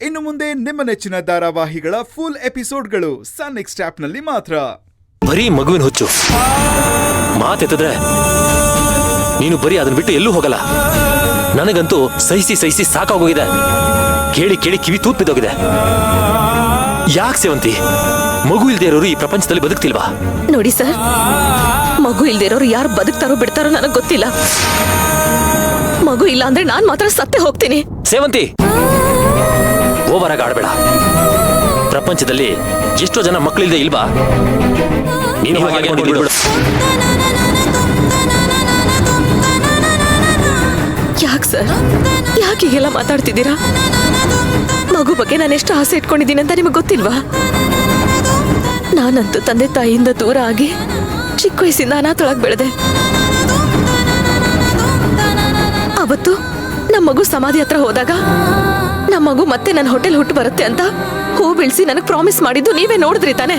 ಇನ್ನು ಮುಂದೆ ನಿಮ್ಮ ನೆಚ್ಚಿನ ಧಾರಾವಾಹಿಗಳ ಫುಲ್ ಎಪಿಸೋಡ್ಗಳು ಸನ್ ನೆಕ್ಸ್ಟ್ ಆಪ್ನಲ್ಲಿ ಮಾತ್ರ. ಬರೀ ಮಗುವಿನ ಹುಚ್ಚು ಮಾತೆತ್ತಿದ್ರೆ ನೀನು ಬರೀ ಅದನ್ನ ಬಿಟ್ಟು ಎಲ್ಲೂ ಹೋಗಲ್ಲ. ನನಗಂತೂ ಸಹಿಸಿ ಸಾಕಾಗೋಗಿದೆ. ಕೇಳಿ ಕೇಳಿ ಕಿವಿ ತೂತ್ ಬಿದ್ದೋಗಿದೆ. ಯಾಕೆ ಸೇವಂತಿ ಮಗು ಇಲ್ದೇ ಇರೋರು ಈ ಪ್ರಪಂಚದಲ್ಲಿ ಬದುಕ್ತಿಲ್ವಾ? ನೋಡಿ ಸರ್, ಮಗು ಇಲ್ದೇ ಇರೋರು ಯಾರು ಬದುಕ್ತಾರೋ ಬಿಡ್ತಾರೋ ನನಗೆ ಗೊತ್ತಿಲ್ಲ. ಮಗು ಇಲ್ಲ ಅಂದ್ರೆ ನಾನ್ ಮಾತ್ರ ಸತ್ತೇ ಹೋಗ್ತೀನಿ. ಸೇವಂತಿ ಓವರ್ ಆಗಿ ಆಡ್ಬೇಡ. ಪ್ರಪಂಚದಲ್ಲಿ ಎಷ್ಟೋ ಜನ ಮಕ್ಕಳಿಲ್ದೇ ಇಲ್ವಾ? ನೀನು ಯಾಕೆ ಸರ್, ಯಾಕೆ ಹೀಗೆಲ್ಲ ಮಾತಾಡ್ತಿದ್ದೀರಾ? ಮಗು ಬಗ್ಗೆ ನಾನು ಎಷ್ಟು ಆಸೆ ಇಟ್ಕೊಂಡಿದ್ದೀನಿ ಅಂತ ನಿಮಗೆ ಗೊತ್ತಿಲ್ವಾ? ನಾನಂತೂ ತಂದೆ ತಾಯಿಯಿಂದ ದೂರ ಆಗಿ ಚಿಕ್ಕ ವಯಸ್ಸಿಂದ ಅನಾಥಳಾಗಿ ಬೆಳೆದೆ. ಅವತ್ತು ನಮ್ಮ ಮಗು ಸಮಾಧಿ ಹತ್ರ ಹೋದಾಗ ನಮ್ಮ ಮಗು ಮತ್ತೆ ನನ್ನ ಹೋಟೆಲ್ ಹುಟ್ಟು ಬರುತ್ತೆ ಅಂತ ಹೂ ಬೀಳ್ಸಿ ನನಗೆ ಪ್ರಾಮಿಸ್ ಮಾಡಿದ್ದು ನೀವೇ ನೋಡಿದ್ರಿ ತಾನೆ?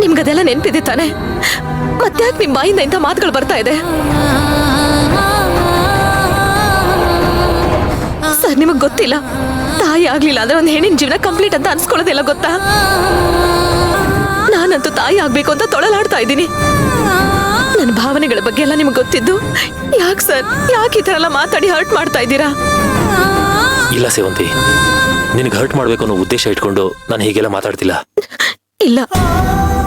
ನಿಮ್ಗದೆಲ್ಲ ನೆನಪಿದೆ ತಾನೆ? ಮತ್ತೆ ಯಾಕೆ ನಿಮ್ಮ ಬಾಯಿಂದ ಇಂಥ ಮಾತುಗಳು ಬರ್ತಾ ಇದೆ? ಸರ್, ನಿಮಗ್ ಗೊತ್ತಿಲ್ಲ, ತಾಯಿ ಆಗ್ಲಿಲ್ಲ ಅಂದ್ರೆ ಒಂದು ಹೆಣ್ಣಿನ ಜೀವನ ಕಂಪ್ಲೀಟ್ ಅಂತ ಅನ್ಸ್ಕೊಳ್ಳೋದೆಲ್ಲ ಗೊತ್ತಾ? ನಾನಂತೂ ತಾಯಿ ಆಗ್ಬೇಕು ಅಂತ ತೊಳಲಾಡ್ತಾ ಇದ್ದೀನಿ. ನನ್ನ ಭಾವನೆಗಳ ಬಗ್ಗೆ ಎಲ್ಲ ನಿಮ್ಗೆ ಗೊತ್ತಿದ್ದು ಯಾಕೆ ಸರ್, ಯಾಕೆ ಈ ತರ ಎಲ್ಲ ಮಾತಾಡಿ ಹರ್ಟ್ ಮಾಡ್ತಾ ಇದ್ದೀರಾ? ಇಲ್ಲ ಸೇವಂತಿ, ನಿನಗೆ ಹರ್ಟ್ ಮಾಡ್ಬೇಕು ಅನ್ನೋ ಉದ್ದೇಶ ಇಟ್ಕೊಂಡು ನಾನು ಹೀಗೆಲ್ಲ ಮಾತಾಡ್ತಿಲ್ಲ. ಇಲ್ಲ,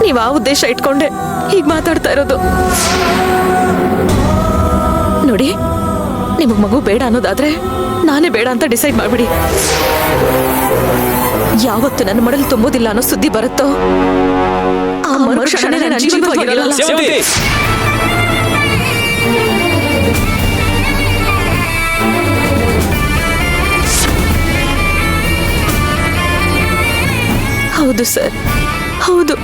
ನೀವ್ ಆ ಉದ್ದೇಶ ಇಟ್ಕೊಂಡೆ ಹೀಗ್ ಮಾತಾಡ್ತಾ ಇರೋದು. ನೋಡಿ, ನಿಮಗ್ ಮಗು ಬೇಡ ಅನ್ನೋದಾದ್ರೆ ನಾನೇ ಬೇಡ ಅಂತ ಡಿಸೈಡ್ ಮಾಡ್ಬಿಡಿ. ಯಾವತ್ತು ನನ್ನ ಮಡಲು ತುಂಬೋದಿಲ್ಲ ಅನ್ನೋ ಸುದ್ದಿ ಬರುತ್ತೋ ಆ ಮರುಕ್ಷಣ ನನ್ನ ಜೀವನವಾಗಿರಲ್ಲ. ಹೌದು ಸರ್, ಹೌದು.